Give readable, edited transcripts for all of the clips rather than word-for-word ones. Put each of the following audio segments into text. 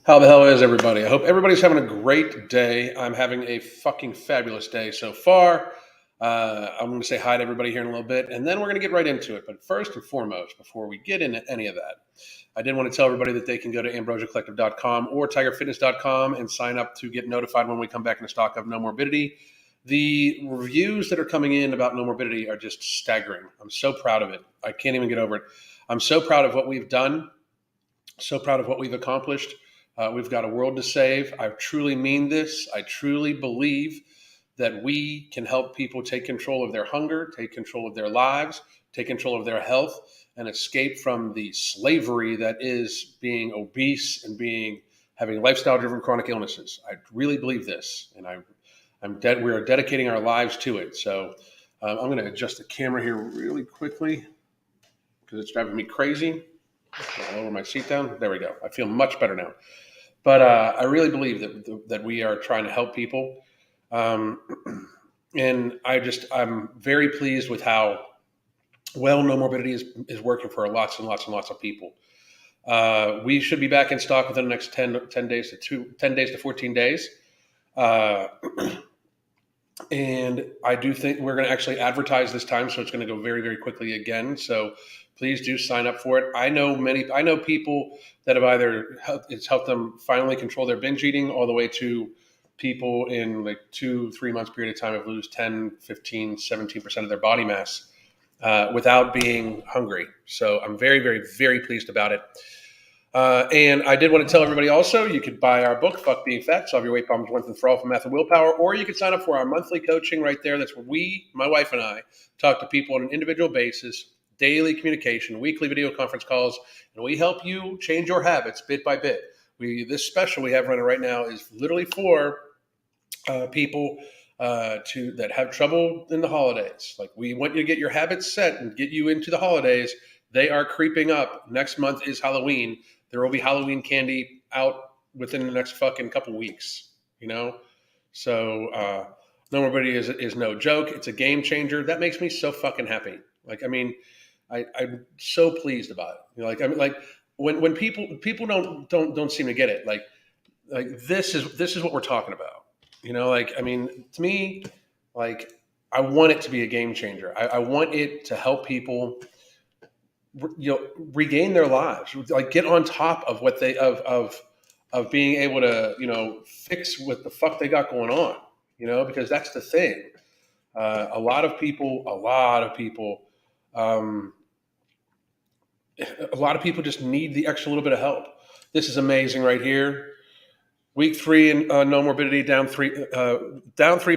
How the hell is everybody? I hope everybody's having a great day. I'm having a fucking fabulous day so far. I'm going to say hi to everybody here in a little bit, and then we're going to get right into it. But first and foremost, before we get into any of that, I did want to tell everybody that they can go to ambrosiacollective.com or tigerfitness.com and sign up to get notified when we come back into stock of No Morbidity. The reviews that are coming in about No Morbidity are just staggering. I'm so proud of it. I can't even get over it. I'm so proud of what we've done, so proud of what we've accomplished. We've got a world to save. I truly mean this. I truly believe that we can help people take control of their hunger, take control of their lives, take control of their health, and escape from the slavery that is being obese and having lifestyle-driven chronic illnesses. I really believe this, and we are dedicating our lives to it. So I'm going to adjust the camera here really quickly because it's driving me crazy. I'll lower my seat down. There we go. I feel much better now. But I really believe that we are trying to help people, and I'm very pleased with how well No Morbidity is working for lots and lots and lots of people. We should be back in stock within the next 10 days to 14 days. And I do think we're going to actually advertise this time, so it's going to go very, very quickly again. So please do sign up for it. I know people that have it's helped them finally control their binge eating, all the way to people in like 2-3 months period of time have lose 10, 15, 17% of their body mass without being hungry. So I'm very, very, very pleased about it. And I did want to tell everybody also, you could buy our book, Fuck Being Fat, Solve Your Weight Problems Once and For All from Math and Willpower, or you could sign up for our monthly coaching right there. That's where my wife and I, talk to people on an individual basis, daily communication, weekly video conference calls, and we help you change your habits bit by bit. This special we have running right now is literally for people that have trouble in the holidays. Like, we want you to get your habits set and get you into the holidays. They are creeping up. Next month is Halloween. There will be Halloween candy out within the next fucking couple weeks, So No Morbidity is no joke. It's a game changer. That makes me so fucking happy. I'm so pleased about it. When people don't seem to get it. Like this is what we're talking about. To me, I want it to be a game changer. I want it to help people regain their lives, like get on top of what they of being able to fix what the fuck they got going on, because that's the thing. A lot of people just need the extra little bit of help. This is amazing right here. Week 3 in No Morbidity, down 3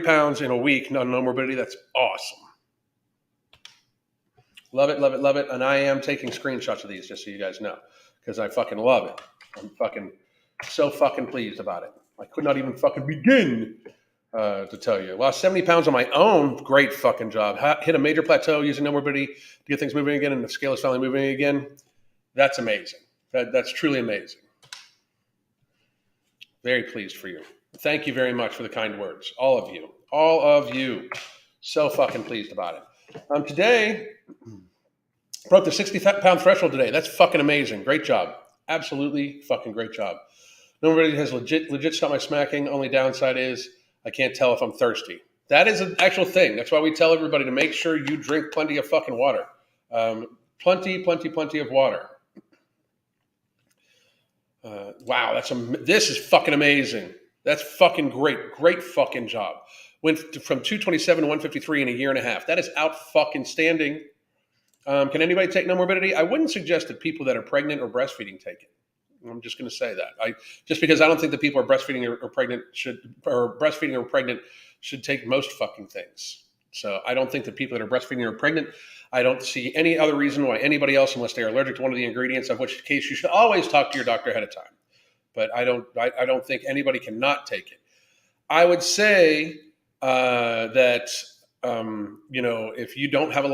pounds in a week on No Morbidity. That's awesome. Love it, love it, love it. And I am taking screenshots of these, just so you guys know, because I fucking love it. I'm fucking so fucking pleased about it. I could not even fucking begin to tell you. Lost 70 pounds on my own. Great fucking job. Hit a major plateau using No Morbidity to get things moving again, and the scale is finally moving again. That's amazing. That's truly amazing. Very pleased for you. Thank you very much for the kind words. All of you. So fucking pleased about it. Today, broke the 60-pound threshold today. That's fucking amazing. Great job. Absolutely fucking great job. Nobody has legit stopped my smacking. Only downside is I can't tell if I'm thirsty. That is an actual thing. That's why we tell everybody to make sure you drink plenty of fucking water. Plenty of water. Wow, this is fucking amazing. That's fucking great. Great fucking job. Went from 227 to 153 in a year and a half. That is out fucking standing. Can anybody take No Morbidity? I wouldn't suggest that people that are pregnant or breastfeeding take it. I'm just going to say that. Just because I don't think that people are breastfeeding or pregnant should take most fucking things. So I don't think that people that are breastfeeding or pregnant, I don't see any other reason why anybody else, unless they are allergic to one of the ingredients, of which case you should always talk to your doctor ahead of time. But I don't think anybody cannot take it. I would say that if you don't have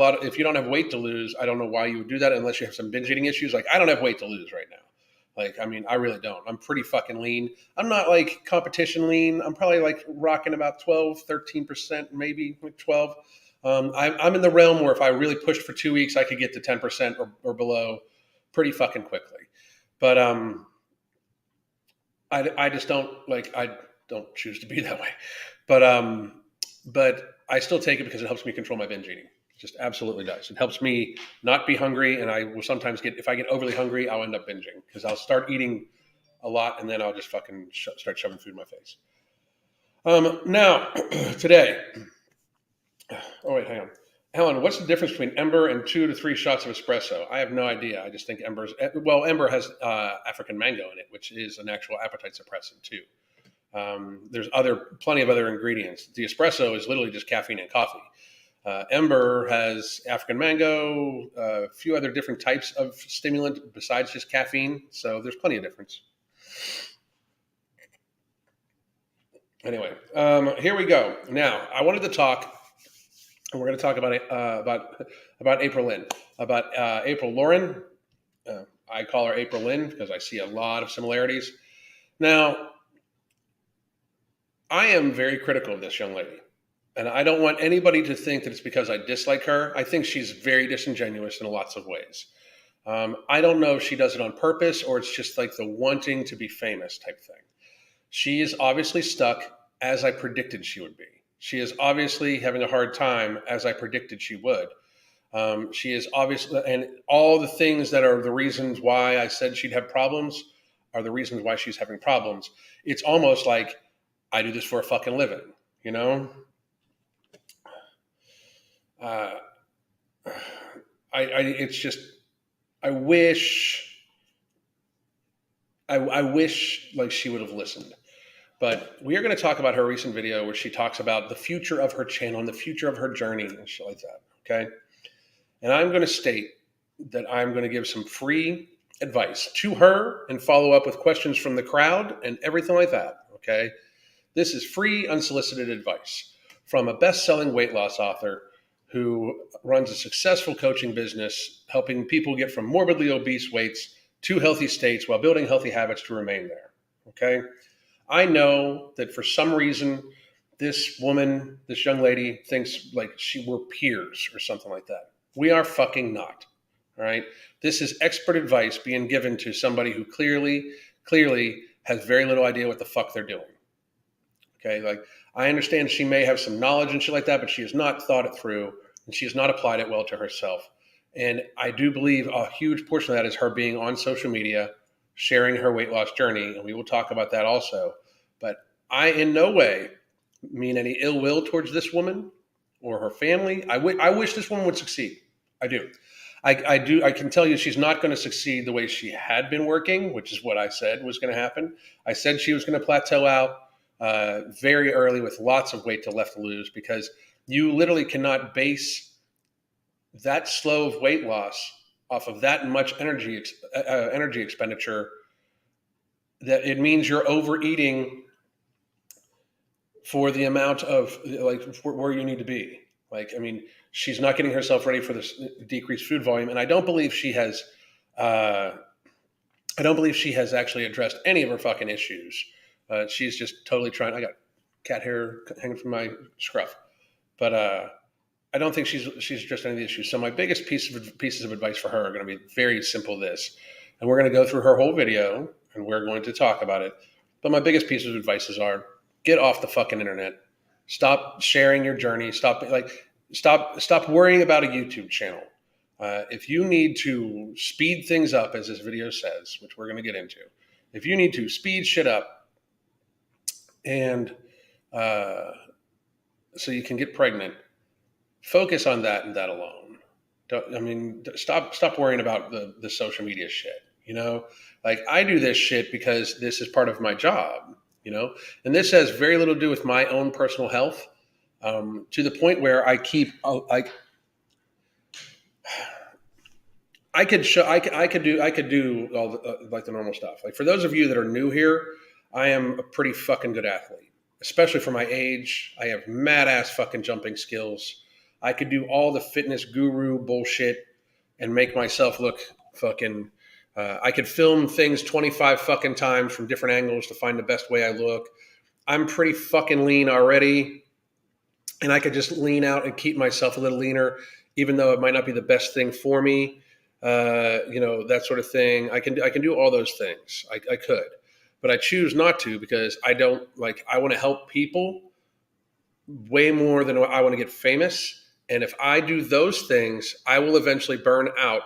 weight to lose, I don't know why you would do that unless you have some binge eating issues. Like, I don't have weight to lose right now. I really don't. I'm pretty fucking lean. I'm not like competition lean. I'm probably like rocking about 12, 13%, maybe like 12. I'm in the realm where if I really pushed for 2 weeks, I could get to 10% or below pretty fucking quickly. But I just don't like, I don't choose to be that way. But I still take it because it helps me control my binge eating. It just absolutely does. It helps me not be hungry. And I will sometimes get, if I get overly hungry, I'll end up binging because I'll start eating a lot and then I'll just fucking start shoving food in my face. Now, today, oh wait, hang on. Helen, what's the difference between Ember and 2 to 3 shots of espresso? I have no idea. I just think Ember has African mango in it, which is an actual appetite suppressant too. There's plenty of other ingredients. The espresso is literally just caffeine and coffee. Ember has African mango, a few other different types of stimulant besides just caffeine. So there's plenty of difference. Anyway, here we go. Now, I wanted to talk. We're going to talk about April Lynn, about April Lauren. I call her April Lynn because I see a lot of similarities. Now, I am very critical of this young lady, and I don't want anybody to think that it's because I dislike her. I think she's very disingenuous in lots of ways. I don't know if she does it on purpose or it's just like the wanting to be famous type thing. She is obviously stuck as I predicted she would be. She is obviously having a hard time as I predicted she would. She is obviously, and all the things that are the reasons why I said she'd have problems are the reasons why she's having problems. It's almost like I do this for a fucking living, you know? It's just, I wish like she would have listened. But we are going to talk about her recent video where she talks about the future of her channel and the future of her journey and shit like that. Okay. And I'm going to state that I'm going to give some free advice to her and follow up with questions from the crowd and everything like that. Okay. This is free, unsolicited advice from a best-selling weight loss author who runs a successful coaching business, helping people get from morbidly obese weights to healthy states while building healthy habits to remain there. Okay. I know that for some reason, this woman, this young lady thinks like we're peers or something like that. We are fucking not. All right. This is expert advice being given to somebody who clearly has very little idea what the fuck they're doing. Okay. Like I understand she may have some knowledge and shit like that, but she has not thought it through and she has not applied it well to herself. And I do believe a huge portion of that is her being on social media, sharing her weight loss journey, and we will talk about that also. But I in no way mean any ill will towards this woman or her family. I wish this woman would succeed. I do. I do. I can tell you she's not going to succeed the way she had been working, which is what I said was going to happen. I said she was going to plateau out very early with lots of weight left to lose because you literally cannot base that slow of weight loss off of that much energy expenditure. That it means you're overeating for the amount of like where you need to be. Like, I mean, she's not getting herself ready for this decreased food volume, and I don't believe she has. I don't believe she has actually addressed any of her fucking issues. She's just totally trying. I got cat hair hanging from my scruff, but I don't think she's addressed any of the issues. So my biggest pieces of advice for her are going to be very simple. And we're going to go through her whole video, and we're going to talk about it. But my biggest pieces of advice are get off the fucking internet. Stop sharing your journey. Stop worrying about a YouTube channel. If you need to speed things up, as this video says, which we're going to get into, if you need to speed shit up and so you can get pregnant, focus on that and that alone. Stop worrying about the social media shit. You know, like I do this shit because this is part of my job. You know, and this has very little to do with my own personal health. To the point where I keep like I could do all the, like the normal stuff. Like for those of you that are new here, I am a pretty fucking good athlete, especially for my age. I have mad ass fucking jumping skills. I could do all the fitness guru bullshit and make myself look fucking. I could film things 25 fucking times from different angles to find the best way I look. I'm pretty fucking lean already. And I could just lean out and keep myself a little leaner, even though it might not be the best thing for me. You know, that sort of thing. I can do all those things. I could. but I choose not to because I don't like, I want to help people way more than I want to get famous. And if I do those things, I will eventually burn out,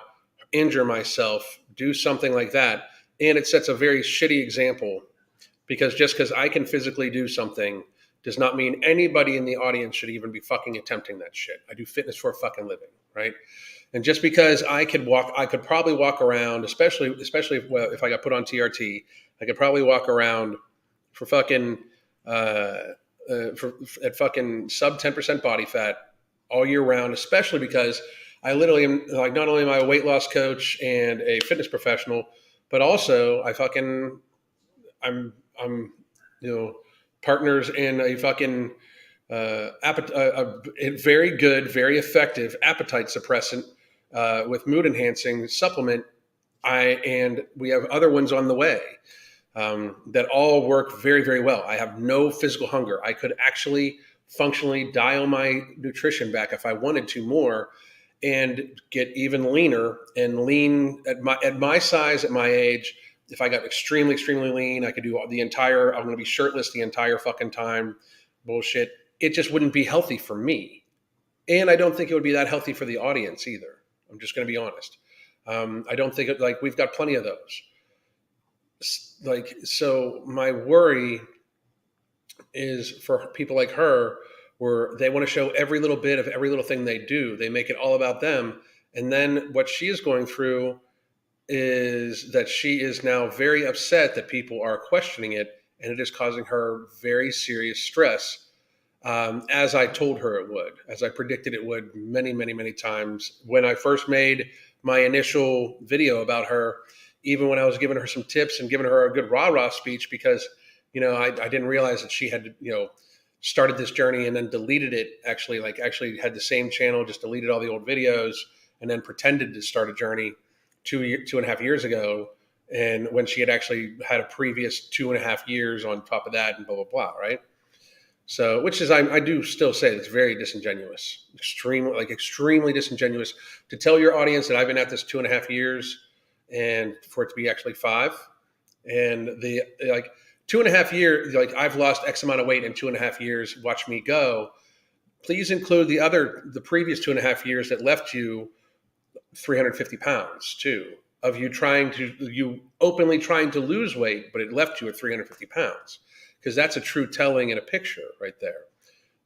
injure myself, do something like that. And it sets a very shitty example because just because I can physically do something does not mean anybody in the audience should even be fucking attempting that shit. I do fitness for a fucking living, right? And just because I could walk, I could probably walk around, especially if I got put on TRT, I could probably walk around for fucking uh, at fucking sub 10% body fat all year round, especially because I literally am like, not only am I a weight loss coach and a fitness professional, but also I'm partners in a fucking a very good, very effective appetite suppressant with mood enhancing supplement. And we have other ones on the way that all work very, very well. I have no physical hunger. I could actually functionally dial my nutrition back if I wanted to more and get even leaner and lean at my size, at my age. If I got extremely, extremely lean, I could do the entire, I'm going to be shirtless the entire fucking time. Bullshit. It just wouldn't be healthy for me. And I don't think it would be that healthy for the audience either. I'm just going to be honest. I don't think like we've got plenty of those. Like, so my worry is for people like her where they want to show every little bit of every little thing they do. They make it all about them. And then what she is going through is that she is now very upset that people are questioning it, and it is causing her very serious stress, as I told her it would, as I predicted it would many, many, many times. When I first made my initial video about her, even when I was giving her some tips and giving her a good rah-rah speech, because, I didn't realize that she had, started this journey and then deleted it, actually had the same channel, just deleted all the old videos and then pretended to start a journey 2.5 years ago. And when she had actually had a previous 2.5 years on top of that and blah, blah, blah. Right. So, which is, I do still say it's very disingenuous, extremely disingenuous to tell your audience that I've been at this 2.5 years and for it to be actually 5. And the 2.5 years, I've lost X amount of weight in 2.5 years. Watch me go. Please include the previous 2.5 years that left you 350 pounds too, of you openly trying to lose weight, but it left you at 350 pounds. Because that's a true telling in a picture right there.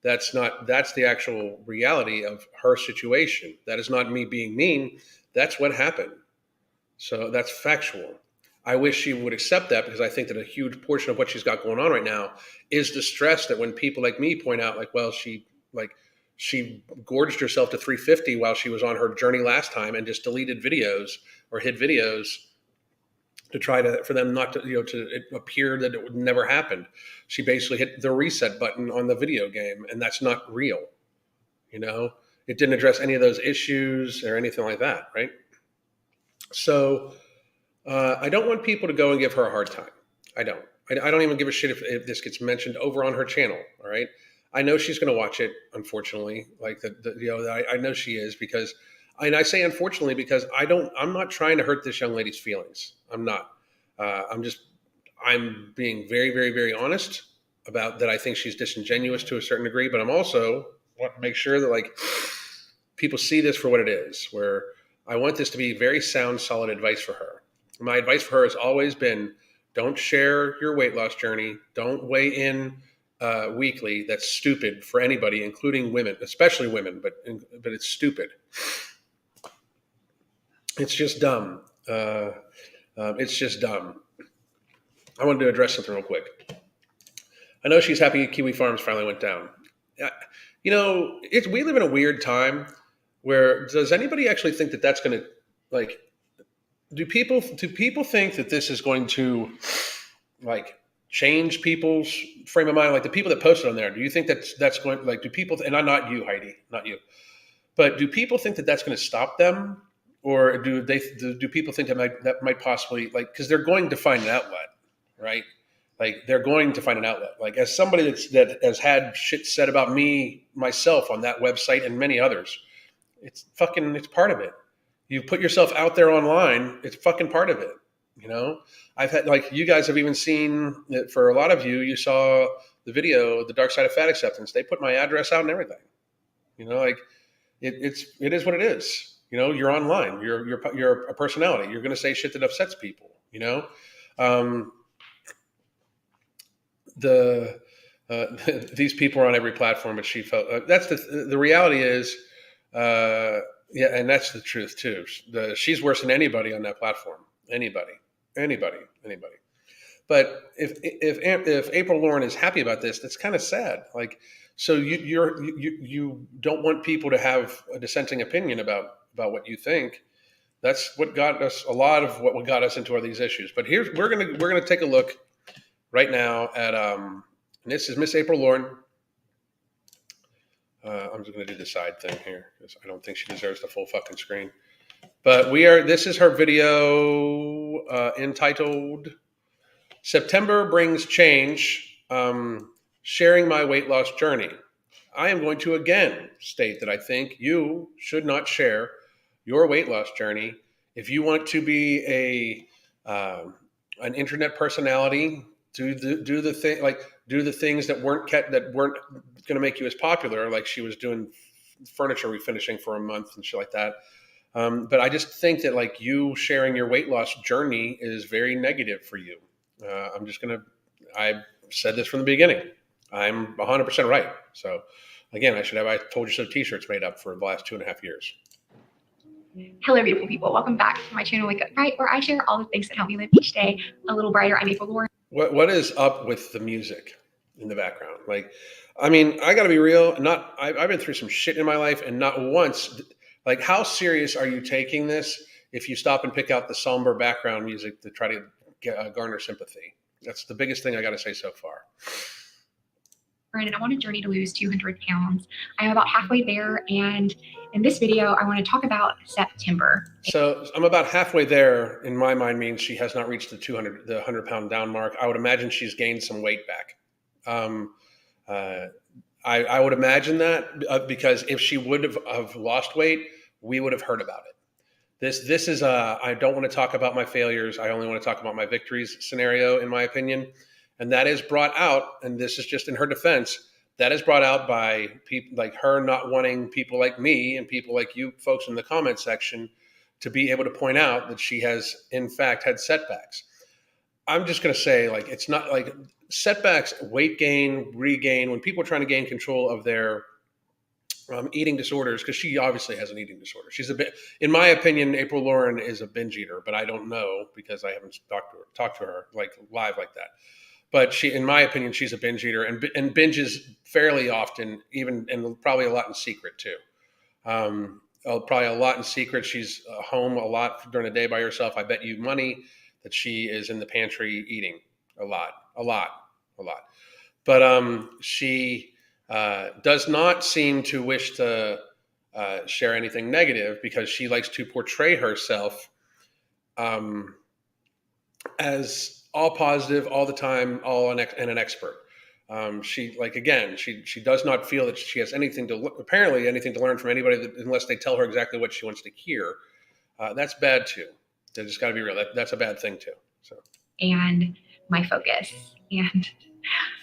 That's the actual reality of her situation. That is not me being mean. That's what happened. So that's factual. I wish she would accept that, because I think that a huge portion of what she's got going on right now is the stress that when people like me point out, she gorged herself to 350 while she was on her journey last time and just deleted videos or hid videos to try for them not to, to it appear that it never happened. She basically hit the reset button on the video game, and that's not real. It didn't address any of those issues or anything like that. Right. So I don't want people to go and give her a hard time. I don't. I don't even give a shit if this gets mentioned over on her channel. All right. I know she's going to watch it, unfortunately. I know she is, because, and I say unfortunately because I'm not trying to hurt this young lady's feelings. I'm not. I'm being very, very, very honest about that. I think she's disingenuous to a certain degree, but I'm also want to make sure that people see this for what it is, where I want this to be very sound, solid advice for her. My advice for her has always been, don't share your weight loss journey. Don't weigh in weekly. That's stupid for anybody, including women, especially women, but it's stupid. It's just dumb. It's just dumb. I wanted to address something real quick. I know she's happy Kiwi Farms finally went down. We live in a weird time where, does anybody actually think that that's going to, do people think that this is going to change people's frame of mind? Like the people that posted on there, do you think that's going, do people, and I'm not you, Heidi, not you, but do people think that that's going to stop them? Or do people think that might possibly, because they're going to find an outlet, right? They're going to find an outlet. As somebody that has had shit said about me, myself, on that website and many others, it's part of it. You put yourself out there online, it's fucking part of it. You know, I've had, like, you guys have even seen it. For a lot of you, you saw the video, The Dark Side of Fat Acceptance. They put my address out and everything. You know, like, it is what it is. You know, you're online. You're a personality. You're going to say shit that upsets people. You know, um, the these people are on every platform, but she felt that's the reality is, yeah, and that's the truth too. She's worse than anybody on that platform. Anybody, anybody. But if April Lauren is happy about this, that's kind of sad. Like, so you don't want people to have a dissenting opinion about what you think. That's what got us, a lot of what got us into all these issues. But here's, we're gonna take a look right now at and this is Miss April Lauren. I'm just gonna do the side thing here because I don't think she deserves the full fucking screen. But this is her video entitled September Brings Change, Sharing My Weight Loss Journey. I am going to again state that I think you should not share your weight loss journey. If you want to be an internet personality, do the thing, like, do the things that weren't going to make you as popular, like she was doing furniture refinishing for a month and shit like that. But I just think that, like, you sharing your weight loss journey is very negative for you. I said this from the beginning. I'm 100% right. So again, I should have I told you so t-shirts made up for the last 2.5 years. Hello, beautiful people. Welcome back to my channel, Wake Up Bright, where I share all the things that help me live each day a little brighter. I'm April Lauren. What is up with the music in the background? Like, I mean, I got to be real. I've been through some shit in my life, and not once, like, how serious are you taking this if you stop and pick out the somber background music to try to garner sympathy? That's the biggest thing I got to say so far. And I want a journey to lose 200 pounds. I'm about halfway there, and in this video, I want to talk about September. So I'm about halfway there. In my mind, means she has not reached the 100-pound down mark. I would imagine she's gained some weight back. I would imagine that because if she would have lost weight, we would have heard about it. This is I don't want to talk about my failures. I only want to talk about my victories scenario, in my opinion. And that is brought out, and this is just in her defense, that is brought out by people like her not wanting people like me and people like you folks in the comment section to be able to point out that she has, in fact, had setbacks. I'm just going to say, like, it's not like setbacks, weight gain, regain, when people are trying to gain control of their eating disorders, because she obviously has an eating disorder. She's a bit, in my opinion, April Lauren is a binge eater, but I don't know because I haven't talked to her like live like that. But she, in my opinion, she's a binge eater and binges fairly often, even, and probably a lot in secret too. Probably a lot in secret. She's home a lot during the day by herself. I bet you money that she is in the pantry eating a lot. But she does not seem to wish to share anything negative because she likes to portray herself as all positive all the time, and an expert. She, like, again, she does not feel that she has anything to learn from anybody unless they tell her exactly what she wants to hear. That's bad too. They just got to be real. That's a bad thing too. So, and my focus, and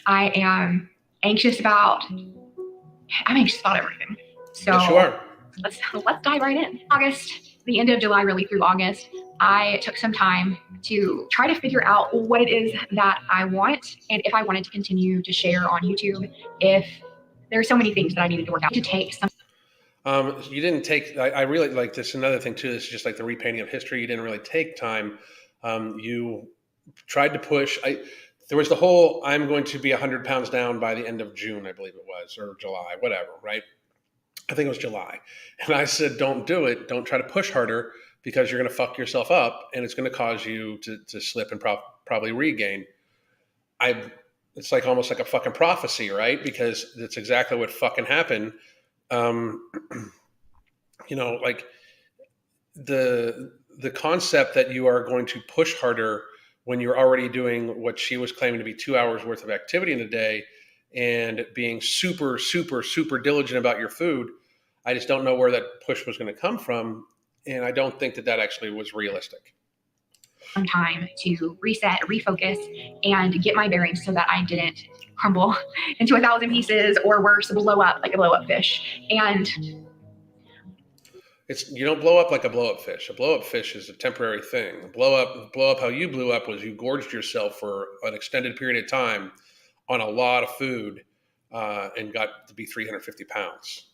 I am anxious about. I'm anxious about everything. So yes, you are. Let's dive right in. August, the end of July, really through August, I took some time to try to figure out what it is that I want, and if I wanted to continue to share on YouTube, if there are so many things that I needed to work out to take some. You didn't take, I really like this. Another thing too, this is just like the repainting of history. You didn't really take time. You tried to push. There was the whole, I'm going to be 100 pounds down by the end of June, I believe it was, or July, whatever, right? I think it was July. And I said, don't do it. Don't try to push harder because you're going to fuck yourself up and it's going to cause you to slip and probably regain. It's like almost like a fucking prophecy, right? Because that's exactly what fucking happened. You know, like the concept that you are going to push harder when you're already doing what she was claiming to be 2 hours worth of activity in a day and being super, super, super diligent about your food. I just don't know where that push was going to come from. And I don't think that actually was realistic. some time to reset, refocus, and get my bearings so that I didn't crumble into 1,000 pieces or worse, blow up like a blow up fish. And you don't blow up like a blow up fish. A blow up fish is a temporary thing. Blow up how you blew up was you gorged yourself for an extended period of time on a lot of food and got to be 350 pounds.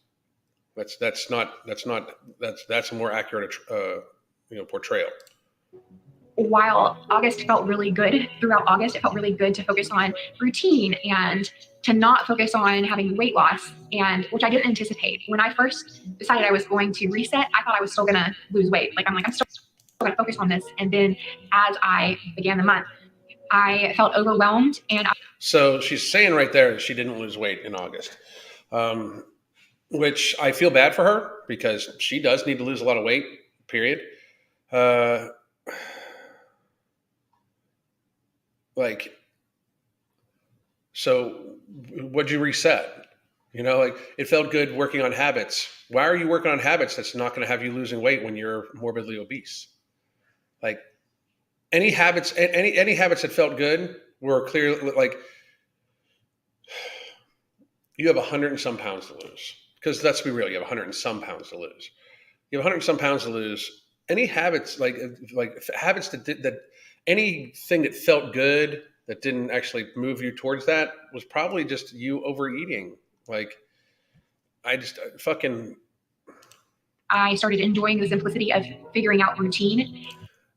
That's a more accurate portrayal. While August felt really good, throughout August, it felt really good to focus on routine and to not focus on having weight loss, and which I didn't anticipate. When I first decided I was going to reset, I thought I was still going to lose weight. I'm still going to focus on this. And then as I began the month, I felt overwhelmed. So she's saying right there that she didn't lose weight in August, which I feel bad for her because she does need to lose a lot of weight, period. So what'd you reset? It felt good working on habits. Why are you working on habits that's not going to have you losing weight when you're morbidly obese? Any habits that felt good were clearly you have 100 and some pounds to lose. Because let's be real, you have 100 and some pounds to lose. You have 100 and some pounds to lose. Any habits like habits that anything that felt good that didn't actually move you towards that was probably just you overeating. I started enjoying the simplicity of figuring out routine.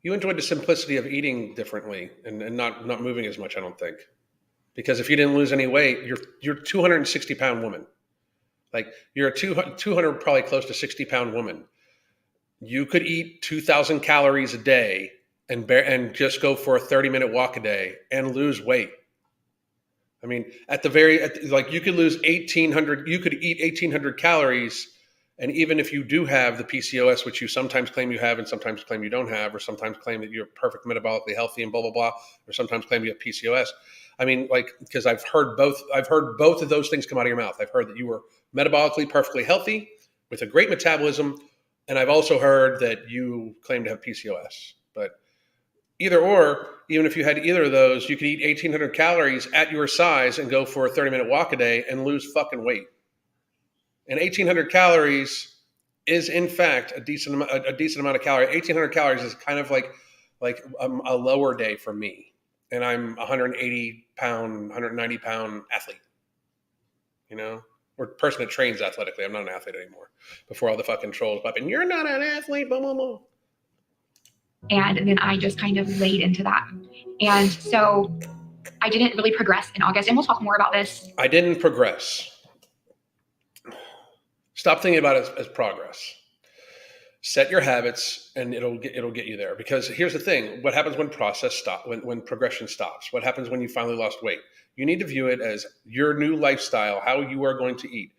You enjoyed the simplicity of eating differently and not moving as much, I don't think. Because if you didn't lose any weight, you're a 260 pound woman. You're a 200, probably close to 60 pound woman. You could eat 2,000 calories a day and just go for a 30-minute walk a day and lose weight. I mean, you could lose 1,800. You could eat 1,800 calories, and even if you do have the PCOS, which you sometimes claim you have, and sometimes claim you don't have, or sometimes claim that you're perfect metabolically healthy and blah blah blah, or sometimes claim you have PCOS. I mean, because I've heard both of those things come out of your mouth. I've heard that you were metabolically perfectly healthy with a great metabolism, and I've also heard that you claim to have PCOS. But either or, even if you had either of those, you could eat 1,800 calories at your size and go for a 30-minute walk a day and lose fucking weight. And 1,800 calories is, in fact, a decent amount of calories. 1,800 calories is kind of like a lower day for me. And I'm 180 pound, 190 pound athlete, or person that trains athletically. I'm not an athlete anymore. Before all the fucking trolls popping, you're not an athlete, blah, blah, blah. And then I just kind of laid into that. And so I didn't really progress in August. And we'll talk more about this. I didn't progress. Stop thinking about it as progress. Set your habits, and it'll get you there. Because here's the thing: what happens when when progression stops? What happens when you finally lost weight? You need to view it as your new lifestyle, how you are going to eat.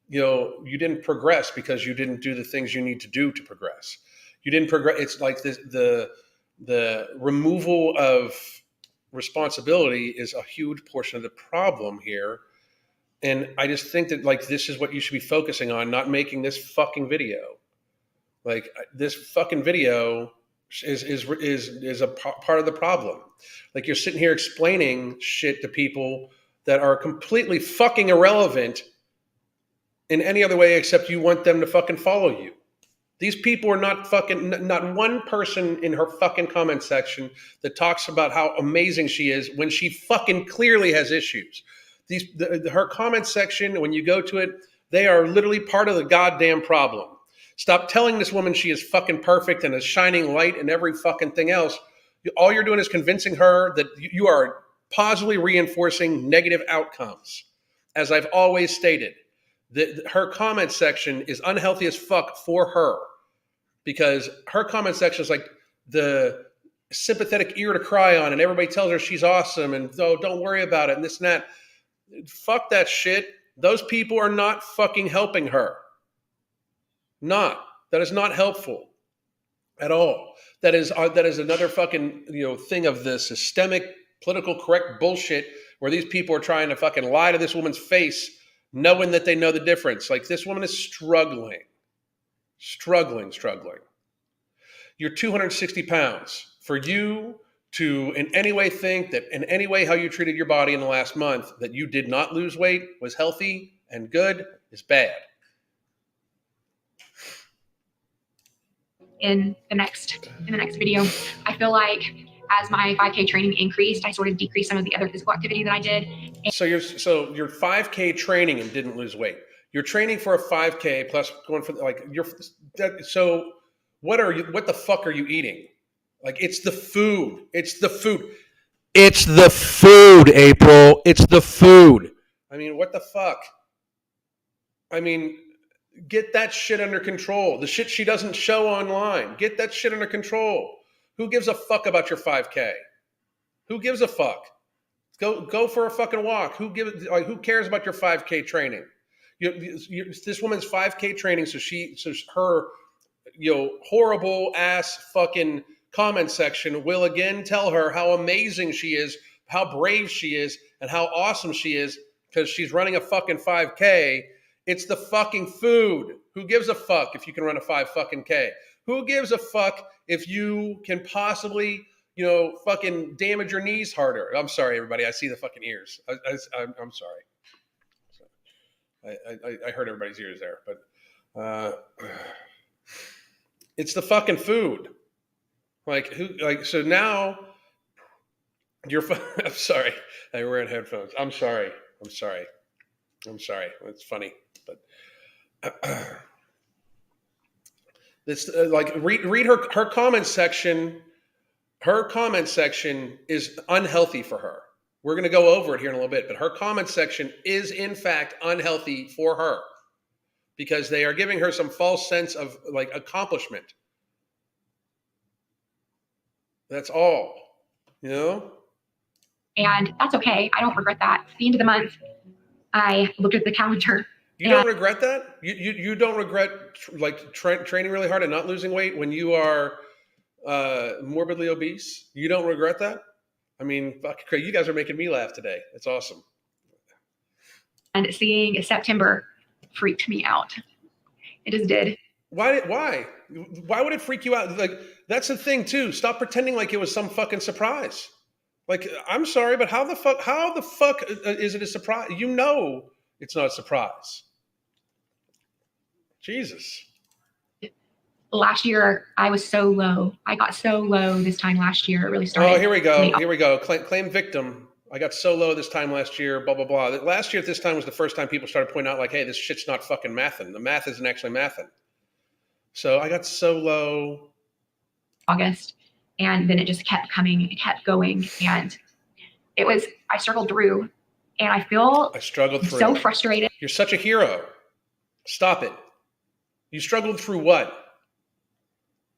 You didn't progress because you didn't do the things you need to do to progress. You didn't progress. It's like this, the removal of responsibility is a huge portion of the problem here. And I just think that this is what you should be focusing on, not making this fucking video. This fucking video is a part of the problem. You're sitting here explaining shit to people that are completely fucking irrelevant in any other way except you want them to fucking follow you. These people are not one person in her fucking comment section that talks about how amazing she is when she fucking clearly has issues. Her comment section, when you go to it, they are literally part of the goddamn problem. Stop telling this woman she is fucking perfect and a shining light and every fucking thing else. All you're doing is convincing her that you are positively reinforcing negative outcomes. As I've always stated, her comment section is unhealthy as fuck for her, because her comment section is like the sympathetic ear to cry on, and everybody tells her she's awesome and don't worry about it and this and that. Fuck that shit. Those people are not fucking helping her. That is not helpful at all. That is another fucking thing of the systemic political correct bullshit where these people are trying to fucking lie to this woman's face, knowing that they know the difference. This woman is struggling. You're 260 pounds. For you to in any way think that in any way how you treated your body in the last month that you did not lose weight, was healthy and good, is bad. In the next video, I feel like as my 5K training increased, I sort of decreased some of the other physical activity that I did. So your 5K training and didn't lose weight. You're training for a 5K plus going for like so what the fuck are you eating? Like it's the food. It's the food. It's the food, April. It's the food. I mean, what the fuck? I mean, get that shit under control. The shit she doesn't show online. Get that shit under control. Who gives a fuck about your 5K? Who gives a fuck? Go for a fucking walk. Who cares about your 5K training? This woman's 5K training, so her horrible ass fucking comment section will again tell her how amazing she is, how brave she is, and how awesome she is because she's running a fucking 5K. It's the fucking food. Who gives a fuck if you can run a 5 fucking K? Who gives a fuck if you can possibly, fucking damage your knees harder? I'm sorry, everybody. I see the fucking ears. I'm sorry. I heard everybody's ears there, but it's the fucking food. So now you're. I'm sorry. I wear headphones. I'm sorry. It's funny, but it's read her comment section. Her comment section is unhealthy for her. We're going to go over it here in a little bit, but her comment section is in fact unhealthy for her because they are giving her some false sense of accomplishment. That's all, And that's okay. I don't regret that. At the end of the month, I looked at the calendar. You don't regret that? You don't regret training really hard and not losing weight when you are morbidly obese? You don't regret that? I mean, fuck, Craig, you guys are making me laugh today. It's awesome. And seeing September freaked me out. It just did. Why would it freak you out? Like, that's the thing too. Stop pretending like it was some fucking surprise. Like, I'm sorry, but how the fuck is it a surprise? It's not a surprise. Jesus. Last year, I was so low. I got so low this time last year. It really started. Oh, here we go. Claim victim. I got so low this time last year, blah, blah, blah. Last year at this time was the first time people started pointing out like, hey, this shit's not fucking mathing. The math isn't actually mathing. So I got so low. August. And then it just kept coming. It kept going. And I struggled through. And I struggled through. So frustrated. You're such a hero. Stop it. You struggled through what?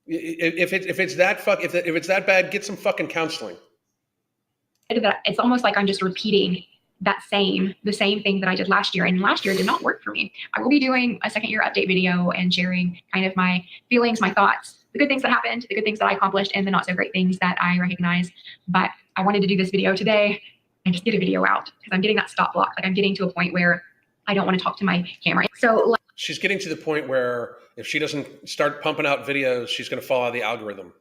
If it's that bad, get some fucking counseling. It's almost like I'm just repeating the same thing that I did last year. And last year did not work for me. I will be doing a second year update video and sharing kind of my feelings, my thoughts, the good things that happened, the good things that I accomplished, and the not so great things that I recognize. But I wanted to do this video today and just get a video out because I'm getting that stop block. Like, I'm getting to a point where I don't want to talk to my camera. So she's getting to the point where if she doesn't start pumping out videos, she's going to fall out of the algorithm.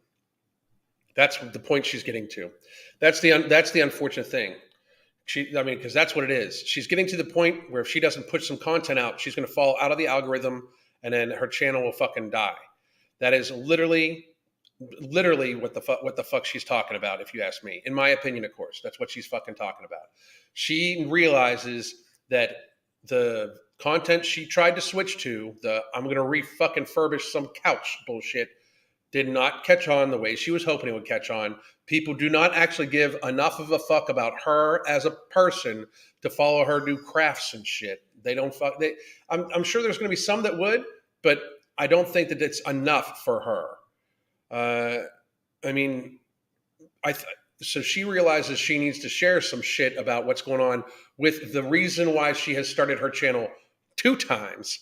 That's the point she's getting to. That's the unfortunate thing. Because that's what it is. She's getting to the point where if she doesn't push some content out, she's going to fall out of the algorithm, and then her channel will fucking die. That is literally what the fuck she's talking about. If you ask me, in my opinion, of course, that's what she's fucking talking about. She realizes that the content she tried to switch to, I'm going to fucking furbish some couch bullshit, did not catch on the way she was hoping it would catch on. People do not actually give enough of a fuck about her as a person to follow her do crafts and shit. They don't fuck. I'm sure there's going to be some that would, but I don't think that it's enough for her. So she realizes she needs to share some shit about what's going on with the reason why she has started her channel 2 times.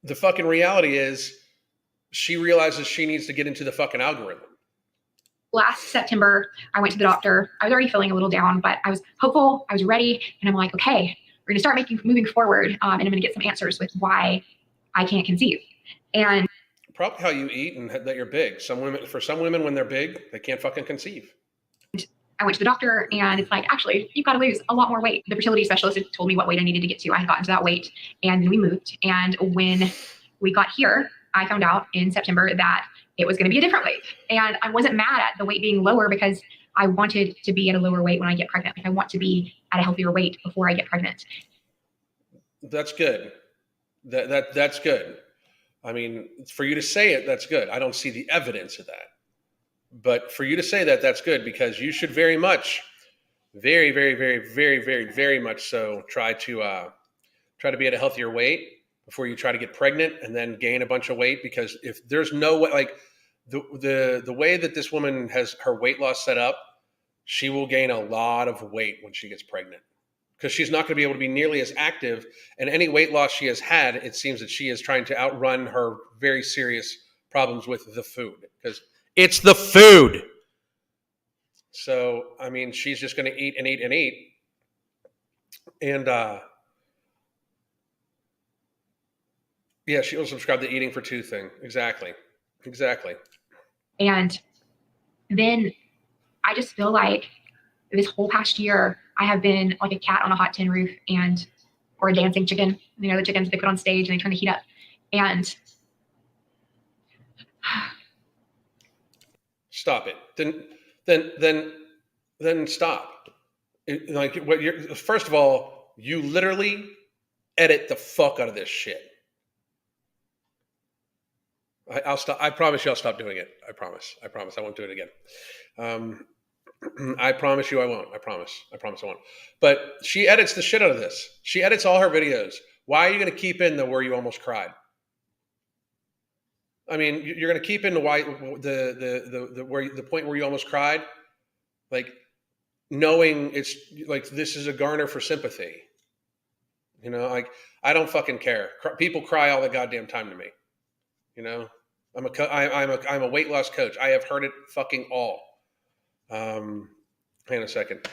The fucking reality is she realizes she needs to get into the fucking algorithm. Last September, I went to the doctor. I was already feeling a little down, but I was hopeful. I was ready. And I'm like, okay, we're going to start moving forward. And I'm going to get some answers with why I can't conceive. And Probably how you eat and that you're big. For some women, when they're big, they can't fucking conceive. I went to the doctor and it's like, actually, you've got to lose a lot more weight. The fertility specialist had told me what weight I needed to get to. I had gotten to that weight and then we moved. And when we got here, I found out in September that it was going to be a different weight. And I wasn't mad at the weight being lower because I wanted to be at a lower weight when I get pregnant. Like I want to be at a healthier weight before I get pregnant. That's good. That's good. I mean, for you to say it, that's good. I don't see the evidence of that. But for you to say that, that's good, because you should very much, very, very, very, very, very, very much so try to be at a healthier weight before you try to get pregnant and then gain a bunch of weight. Because if there's no way, like the way that this woman has her weight loss set up, she will gain a lot of weight when she gets pregnant, because she's not going to be able to be nearly as active. And any weight loss she has had, it seems that she is trying to outrun her very serious problems with the food, because it's the food. So, I mean, she's just going to eat and eat and eat. And yeah, she will subscribe to eating for two thing. Exactly. And then I just feel like this whole past year, I have been like a cat on a hot tin roof or a dancing chicken, the chickens they put on stage and they turn the heat up. And stop it. Then stop. First of all, you literally edit the fuck out of this shit. I'll stop. I promise you I'll stop doing it. I promise. I won't do it again. I promise you I won't. I promise I won't. But she edits the shit out of this. She edits all her videos. Why are you going to keep in the where you almost cried? I mean, you're going to keep in the why the point where you almost cried, like knowing it's like this is a garner for sympathy. Like I don't fucking care. People cry all the goddamn time to me. I'm a weight loss coach. I have heard it fucking all. Hang on a second.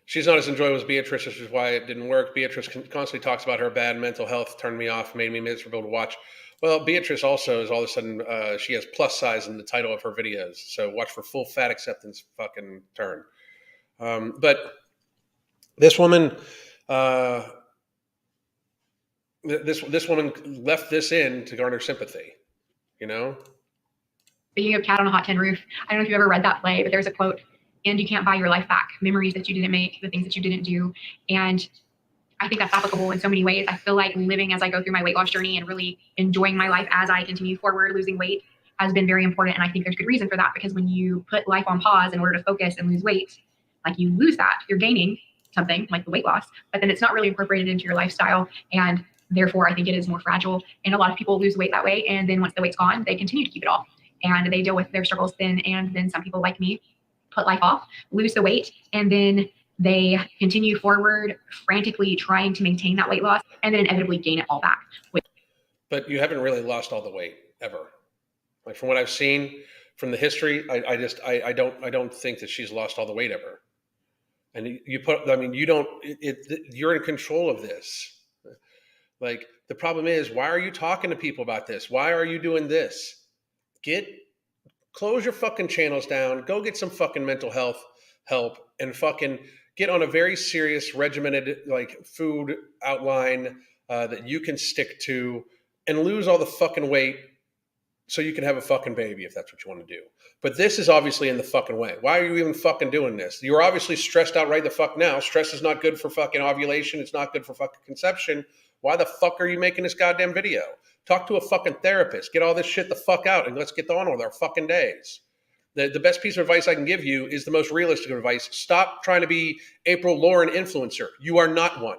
She's not as enjoyable as Beatrice, which is why it didn't work. Beatrice constantly talks about her bad mental health, turned me off, made me miserable to watch. Well, Beatrice also is all of a sudden, she has plus size in the title of her videos. So watch for full fat acceptance fucking turn. But this woman, this woman left this in to garner sympathy, Speaking of cat on a hot tin roof, I don't know if you've ever read that play, but there's a quote, and you can't buy your life back, memories that you didn't make, the things that you didn't do. And I think that's applicable in so many ways. I feel like living as I go through my weight loss journey and really enjoying my life as I continue forward, losing weight has been very important. And I think there's good reason for that, because when you put life on pause in order to focus and lose weight, like you lose that, you're gaining something like the weight loss, but then it's not really incorporated into your lifestyle. And therefore, I think it is more fragile. And a lot of people lose weight that way. And then once the weight's gone, they continue to keep it off. And they deal with their struggles then. And then some people like me put life off, lose the weight, and then they continue forward, frantically trying to maintain that weight loss, and then inevitably gain it all back. But you haven't really lost all the weight ever. Like from what I've seen from the history, I don't think that she's lost all the weight ever. And you're in control of this. Like the problem is, why are you talking to people about this? Why are you doing this? Close your fucking channels down, go get some fucking mental health help, and fucking get on a very serious regimented like food outline that you can stick to, and lose all the fucking weight so you can have a fucking baby if that's what you want to do. But this is obviously in the fucking way. Why are you even fucking doing this? You're obviously stressed out right the fuck now. Stress is not good for fucking ovulation. It's not good for fucking conception. Why the fuck are you making this goddamn video? Talk to a fucking therapist. Get all this shit the fuck out and let's get on with our fucking days. The best piece of advice I can give you is the most realistic advice. Stop trying to be April Lauren influencer. You are not one.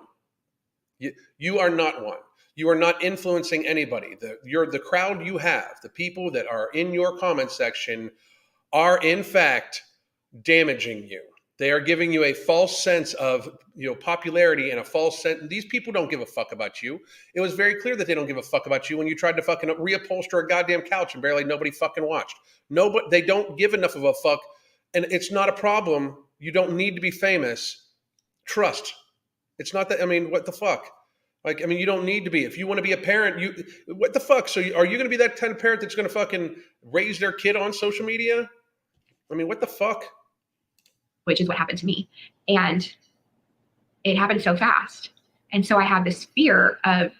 You are not one. You are not influencing anybody. The crowd you have, the people that are in your comment section are in fact damaging you. They are giving you a false sense of popularity and a false sense. These people don't give a fuck about you. It was very clear that they don't give a fuck about you when you tried to fucking reupholster a goddamn couch and barely nobody fucking watched. Nobody, they don't give enough of a fuck, and it's not a problem. You don't need to be famous. Trust. It's not that. I mean, what the fuck? Like, I mean, you don't need to be. If you want to be a parent, what the fuck? So are you going to be that kind of parent that's going to fucking raise their kid on social media? I mean, what the fuck? Which is what happened to me. And it happened so fast. And so I have this fear of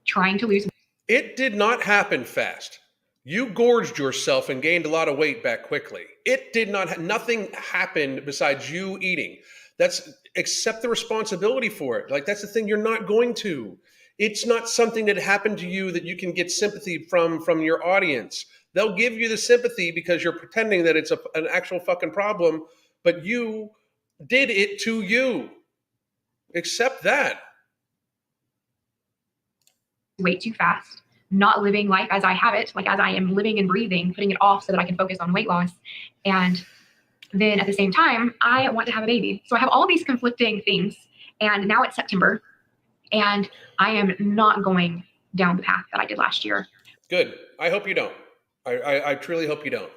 trying to lose. It did not happen fast. You gorged yourself and gained a lot of weight back quickly. It did not, nothing happened besides you eating. Accept the responsibility for it. Like, that's the thing, you're not going to. It's not something that happened to you that you can get sympathy from your audience. They'll give you the sympathy because you're pretending that it's an actual fucking problem, but you did it to you. Accept that. Way too fast, not living life as I have it, like as I am living and breathing, putting it off so that I can focus on weight loss. And then at the same time, I want to have a baby. So I have all of these conflicting things. And now it's September, and I am not going down the path that I did last year. Good. I hope you don't. I truly hope you don't.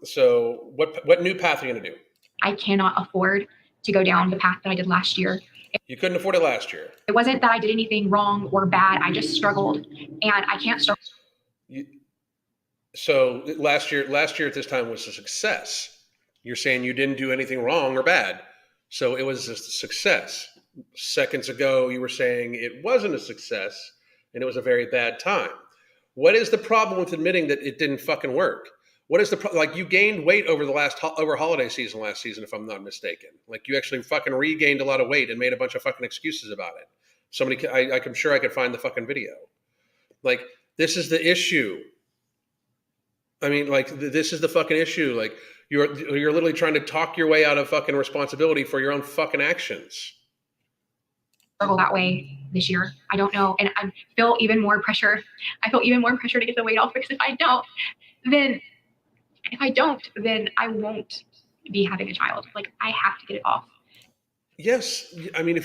So what new path are you going to do? I cannot afford to go down the path that I did last year. You couldn't afford it last year. It wasn't that I did anything wrong or bad. I just struggled, and I can't struggle. So last year at this time was a success. You're saying you didn't do anything wrong or bad. So it was a success. Seconds ago, you were saying it wasn't a success and it was a very bad time. What is the problem with admitting that it didn't fucking work? What is like, you gained weight over over holiday season last season, if I'm not mistaken. Like, you actually fucking regained a lot of weight and made a bunch of fucking excuses about it. I'm sure I could find the fucking video. Like, this is the issue. I mean, like, this is the fucking issue. Like, you're literally trying to talk your way out of fucking responsibility for your own fucking actions. Struggle that way this year. I don't know. And I feel even more pressure. I feel even more pressure to get the weight off, because if I don't, then I won't be having a child. Like, I have to get it off. Yes. I mean,